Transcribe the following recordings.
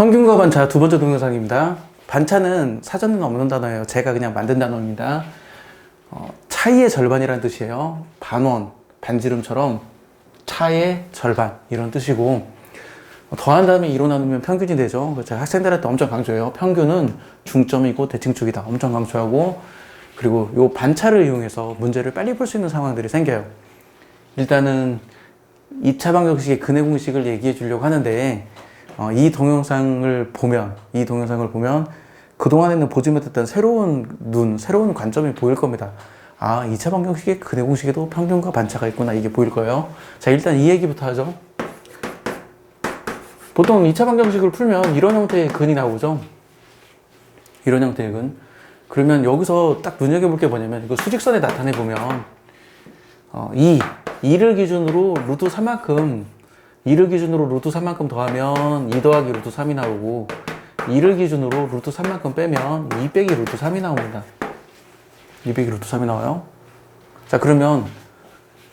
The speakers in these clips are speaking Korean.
평균과 반차 두 번째 동영상입니다. 반차는 사전에는 없는 단어예요. 제가 그냥 만든 단어입니다. 차이의 절반이라는 뜻이에요. 반원, 반지름처럼 차의 절반 이런 뜻이고, 더한 다음에 2로 나누면 평균이 되죠. 제가 학생들한테 엄청 강조해요. 평균은 중점이고 대칭축이다. 엄청 강조하고, 그리고 요 반차를 이용해서 문제를 빨리 풀 수 있는 상황들이 생겨요. 일단은 2차 방정식의 근해 공식을 얘기해 주려고 하는데, 이 동영상을 보면 그동안에는 보지 못했던 새로운 관점이 보일 겁니다. 아, 2차 방정식의 근해 공식에도 평균과 반차가 있구나, 이게 보일 거예요. 자, 일단 이 얘기부터 하죠. 보통 2차 방정식을 풀면 이런 형태의 근이 나오죠. 이런 형태의 근. 그러면 여기서 딱 눈여겨볼 게 뭐냐면, 이거 수직선에 나타내 보면 2를 기준으로 루트 3만큼, 2를 기준으로 루트 3만큼 더하면 2 더하기 루트 3이 나오고, 2를 기준으로 루트 3만큼 빼면 2 빼기 루트 3이 나옵니다. 2 빼기 루트 3이 나와요. 자, 그러면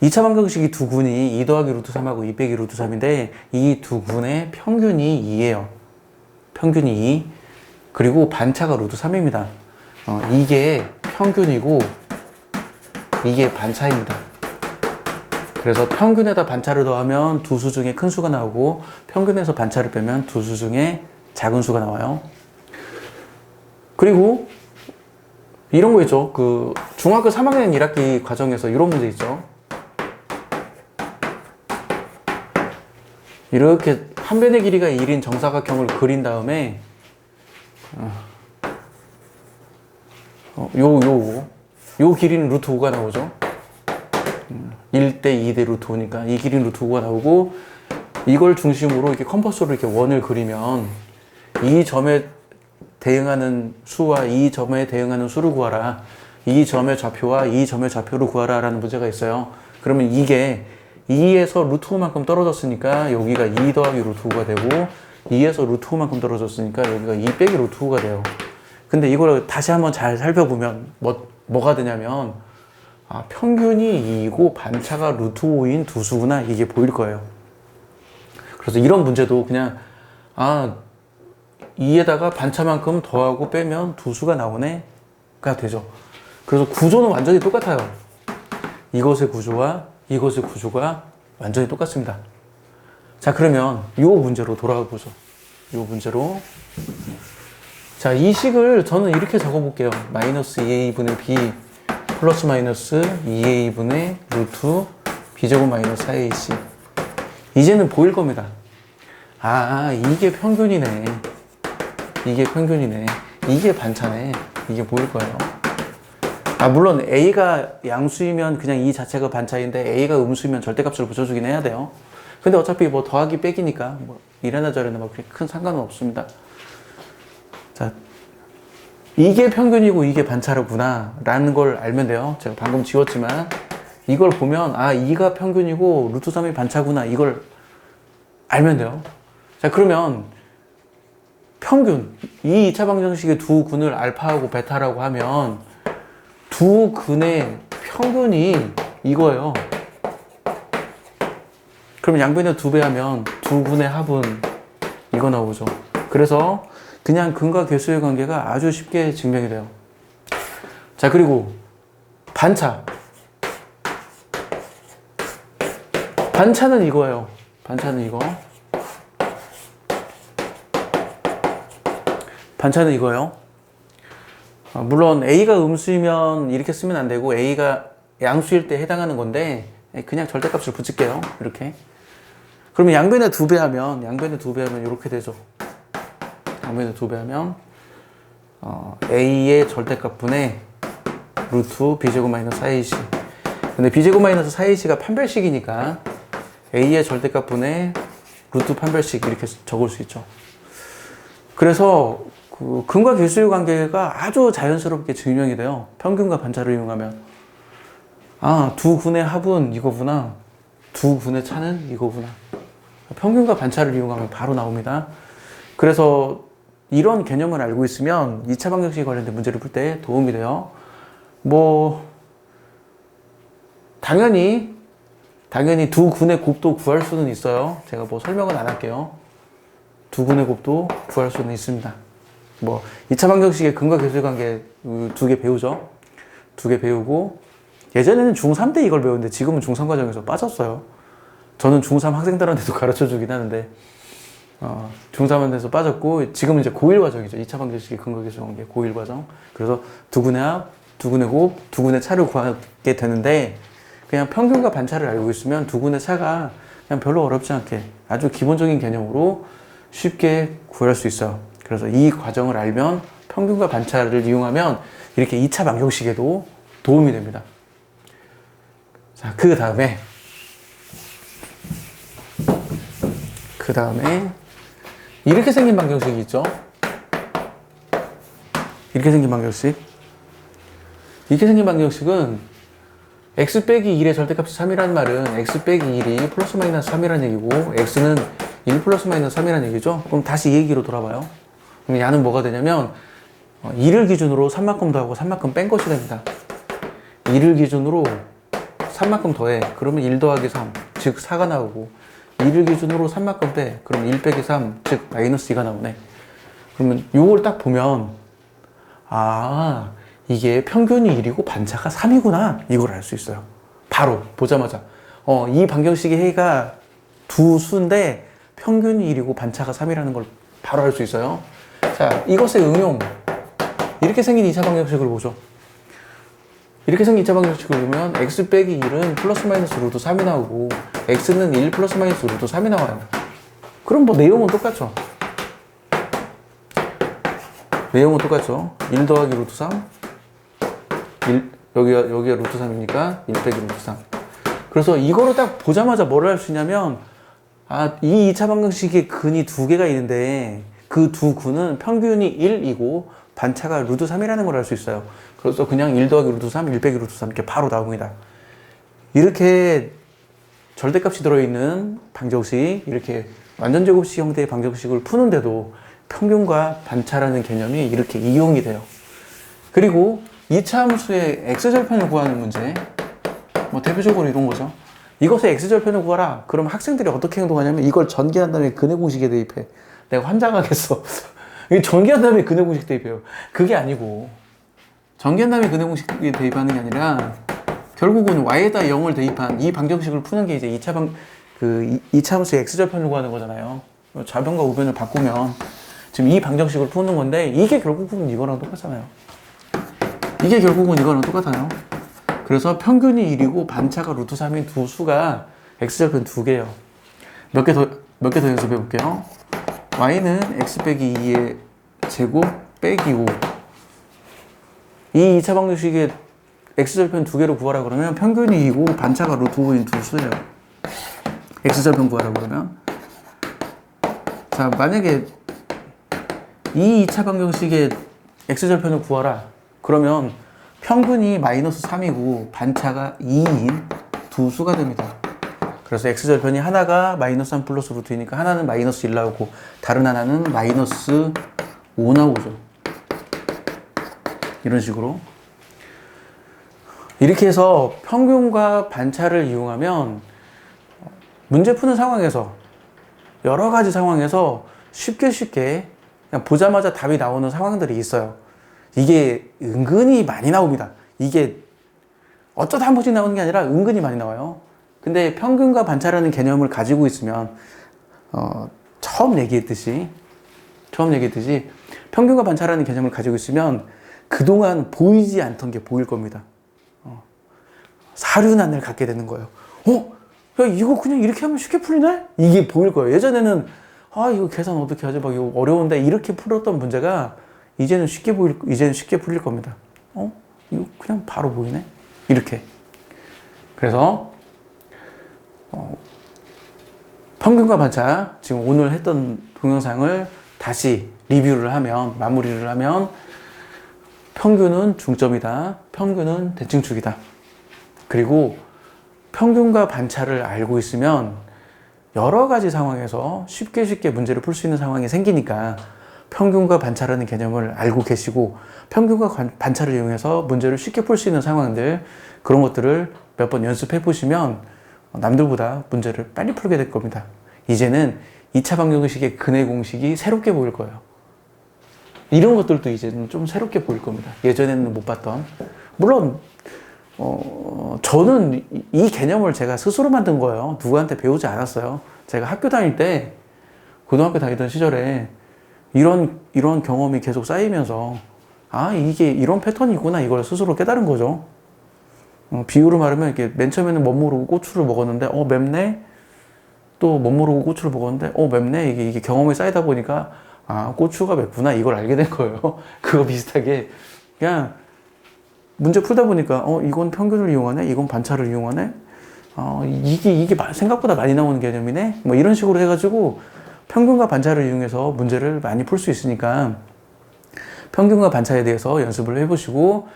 2차 방정식이 두 군이 2 더하기 루트 3하고 2 빼기 루트 3인데, 이 두 군의 평균이 2예요. 평균이 2. 그리고 반차가 루트 3입니다. 이게 평균이고, 이게 반차입니다. 그래서 평균에다 반차를 더하면 두 수 중에 큰 수가 나오고, 평균에서 반차를 빼면 두 수 중에 작은 수가 나와요. 그리고 이런 거 있죠. 그 중학교 3학년 1학기 과정에서 이런 문제 있죠. 이렇게 한 변의 길이가 1인 정사각형을 그린 다음에 요 길이는 루트 5가 나오죠. 1대 2대 루트 5니까 이 길이는 루트 5가 나오고, 이걸 중심으로 이렇게 컴퍼스로 이렇게 원을 그리면 이 점에 대응하는 수와 이 점에 대응하는 수를 구하라. 이 점의 좌표와 이 점의 좌표를 구하라 라는 문제가 있어요. 그러면 이게 2에서 루트 5만큼 떨어졌으니까 여기가 2 더하기 루트 5가 되고, 2에서 루트 5만큼 떨어졌으니까 여기가 2 빼기 루트 5가 돼요. 근데 이걸 다시 한번 잘 살펴보면 뭐가 되냐면, 평균이 2이고 반차가 루트 5인 두 수구나, 이게 보일 거예요. 그래서 이런 문제도 그냥 2에다가 반차만큼 더하고 빼면 두 수가 나오네가 되죠. 그래서 구조는 완전히 똑같아요. 이것의 구조와 이것의 구조가 완전히 똑같습니다. 자, 그러면 이 문제로 돌아가 보죠. 이 문제로. 자, 이 식을 저는 이렇게 적어 볼게요. 마이너스 2a분의 b 플러스 마이너스 2a분의 루트 b제곱 마이너스 4ac. 이제는 보일 겁니다. 이게 평균이네. 이게 평균이네. 이게 반차네. 이게 보일 거예요. 물론 A가 양수이면 그냥 이 자체가 반차인데, A가 음수이면 절대값을 붙여주긴 해야 돼요. 근데 어차피 뭐 더하기 빼기니까 뭐 이래나 저래나 뭐 그렇게 큰 상관은 없습니다. 자, 이게 평균이고 이게 반차로구나 라는 걸 알면 돼요. 제가 방금 지웠지만 이걸 보면 2가 평균이고 루트 3이 반차구나, 이걸 알면 돼요. 자, 그러면 평균, 이 2차 방정식의 두 근을 알파하고 베타라고 하면 두 근의 평균이 이거예요. 그러면 양변에 2배 하면 두 근의 합은 이거 나오죠. 그래서 그냥 근과 개수의 관계가 아주 쉽게 증명이 돼요. 자, 그리고 반차. 반차는 이거예요. 반차는 이거. 반차는 이거예요. 물론 A가 음수이면 이렇게 쓰면 안 되고, A가 양수일 때 해당하는 건데, 그냥 절대값을 붙일게요. 이렇게. 그러면 양변에 2배 하면 이렇게 되죠. 양변에 2배 하면 A의 절대값분의 루트 b제곱 마이너스 4ac. 근데 b제곱 마이너스 4ac가 판별식이니까 A의 절대값분의 루트 판별식, 이렇게 적을 수 있죠. 그래서 그 근과 개수의 관계가 아주 자연스럽게 증명이 돼요. 평균과 반차를 이용하면. 두 근의 합은 이거구나. 두 근의 차는 이거구나. 평균과 반차를 이용하면 바로 나옵니다. 그래서 이런 개념을 알고 있으면 2차 방정식에 관련된 문제를 풀 때 도움이 돼요. 당연히 두 근의 곱도 구할 수는 있어요. 제가 설명은 안 할게요. 두근의 곱도 구할 수는 있습니다. 뭐 2차 방정식의 근과 계수의 관계 두 개 배우죠. 두 개 배우고 예전에는 중3 때 이걸 배웠는데 지금은 중3 과정에서 빠졌어요. 저는 중3 학생들한테도 가르쳐 주긴 하는데 중3한테서 빠졌고 지금은 이제 고1 과정이죠. 2차 방정식의 근과 계수의 관계 고1 과정. 그래서 두근의 합, 두근의 곱, 두근의 차를 구하게 되는데 그냥 평균과 반차를 알고 있으면 두근의 차가 그냥 별로 어렵지 않게 아주 기본적인 개념으로 쉽게 구할 수 있어요. 그래서 이 과정을 알면 평균과 반차를 이용하면 이렇게 2차 방정식에도 도움이 됩니다. 자, 그 다음에 이렇게 생긴 방정식이 있죠. 이렇게 생긴 방정식. 이렇게 생긴 방정식은 x 빼기 1의 절대값이 3이라는 말은 x 빼기 1이 플러스 마이너스 3이라는 얘기고 x는 1 플러스 마이너스 3이라는 얘기죠. 그럼 다시 이 얘기로 돌아봐요. 그럼 야는 뭐가 되냐면 2를 기준으로 3만큼 더하고 3만큼 뺀 것이 됩니다. 2를 기준으로 3만큼 더해. 그러면 1 더하기 3, 즉 4가 나오고 2를 기준으로 3만큼 빼. 그럼 1 빼기 3, 즉 마이너스 2가 나오네. 그러면 요걸 딱 보면 아, 이게 평균이 1이고 반차가 3이구나. 이걸 알 수 있어요. 바로 보자마자. 이 방정식의 해가 두 수인데 평균이 1이고 반차가 3이라는 걸 바로 알 수 있어요. 자, 이것의 응용. 이렇게 생긴 2차 방정식을 보죠. 이렇게 생긴 2차 방정식을 보면 x 빼기 1은 플러스 마이너스 루트 3이 나오고 x는 1 플러스 마이너스 루트 3이 나와요. 그럼 뭐 내용은 똑같죠. 내용은 똑같죠. 1 더하기 루트 3 여기가 루트 3이니까 1 빼기 루트 3. 그래서 이거를 딱 보자마자 뭐를 할 수 있냐면 이 2차 방정식의 근이 두 개가 있는데 그 두 근은 평균이 1이고 반차가 루트 3이라는 걸 알 수 있어요. 그래서 그냥 1 더하기 루트 3, 1 빼기 루트 3 이렇게 바로 나옵니다. 이렇게 절대값이 들어있는 방정식, 이렇게 완전제곱식 형태의 방정식을 푸는데도 평균과 반차라는 개념이 이렇게 이용이 돼요. 그리고 2차 함수의 x절편을 구하는 문제, 뭐 대표적으로 이런 거죠. 이것의 x절편을 구하라. 그럼 학생들이 어떻게 행동하냐면 이걸 전개한 다음에 근의 공식에 대입해. 내가 환장하겠어. 전개한 다음에 근의 공식 대입해요. 그게 아니고 전개한 다음에 근의 공식에 대입하는 게 아니라 결국은 y에다 0을 대입한 이 방정식을 푸는 게 이제 2차 함수의 x절편을 구하는 거잖아요. 좌변과 우변을 바꾸면 지금 이 방정식을 푸는 건데 이게 결국은 이거랑 똑같잖아요. 이게 결국은 이거랑 똑같아요. 그래서 평균이 1이고 반차가 루트 3인 두 수가 x절편 두 개예요. 몇 개 더 연습해 볼게요. y는 x 빼기 2의 제곱 빼기 5. 이 2차 방정식의 x절편 두 개로 구하라 그러면 평균이 2고 반차가 루트 5인 두 수예요. x절편 구하라 그러면. 자, 만약에 이 2차 방정식의 x절편을 구하라. 그러면 평균이 마이너스 3이고 반차가 2인 두 수가 됩니다. 그래서 x절편이 하나가 마이너스 3 플러스 루트 2니까 하나는 마이너스 1 나오고 다른 하나는 마이너스 5 나오죠. 이런 식으로. 이렇게 해서 평균과 반차를 이용하면 문제 푸는 상황에서 여러 가지 상황에서 쉽게 그냥 보자마자 답이 나오는 상황들이 있어요. 이게 은근히 많이 나옵니다. 이게 어쩌다 한 번씩 나오는 게 아니라 은근히 많이 나와요. 근데 평균과 반차라는 개념을 가지고 있으면 처음 얘기했듯이 평균과 반차라는 개념을 가지고 있으면 그동안 보이지 않던 게 보일 겁니다. 사륜안을 갖게 되는 거예요. 야, 이거 그냥 이렇게 하면 쉽게 풀리네? 이게 보일 거예요. 예전에는 이거 계산 어떻게 하지? 막 이거 어려운데 이렇게 풀었던 문제가 이제는 쉽게 풀릴 겁니다. 이거 그냥 바로 보이네? 이렇게. 그래서 평균과 반차, 지금 오늘 했던 동영상을 다시 마무리를 하면 평균은 중점이다. 평균은 대칭축이다. 그리고 평균과 반차를 알고 있으면 여러 가지 상황에서 쉽게 문제를 풀 수 있는 상황이 생기니까 평균과 반차라는 개념을 알고 계시고 평균과 반차를 이용해서 문제를 쉽게 풀 수 있는 상황들, 그런 것들을 몇 번 연습해 보시면 남들보다 문제를 빨리 풀게 될 겁니다. 이제는 2차 방정식의 근의 공식이 새롭게 보일 거예요. 이런 것들도 이제는 좀 새롭게 보일 겁니다. 예전에는 못 봤던. 물론 저는 이 개념을 제가 스스로 만든 거예요. 누구한테 배우지 않았어요. 제가 학교 다닐 때, 고등학교 다니던 시절에 이런 경험이 계속 쌓이면서 아, 이게 이런 패턴이구나 이걸 스스로 깨달은 거죠. 비유로 말하면 이렇게 맨 처음에는 못 모르고 고추를 먹었는데 맵네. 또 못 모르고 고추를 먹었는데 맵네. 이게 경험이 쌓이다 보니까 아, 고추가 맵구나 이걸 알게 된 거예요. 그거 비슷하게 그냥 문제 풀다 보니까 이건 평균을 이용하네, 이건 반차를 이용하네. 이게 생각보다 많이 나오는 개념이네. 뭐 이런 식으로 해가지고 평균과 반차를 이용해서 문제를 많이 풀 수 있으니까 평균과 반차에 대해서 연습을 해보시고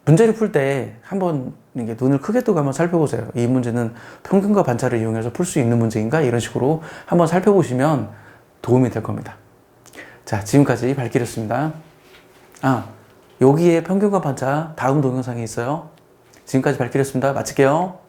문제를 풀 때 한번 이게 눈을 크게 뜨고 한번 살펴보세요. 이 문제는 평균과 반차를 이용해서 풀 수 있는 문제인가? 이런 식으로 한번 살펴보시면 도움이 될 겁니다. 자, 지금까지 발길이었습니다. 여기에 평균과 반차 다음 동영상에 있어요. 지금까지 발길이었습니다. 마칠게요.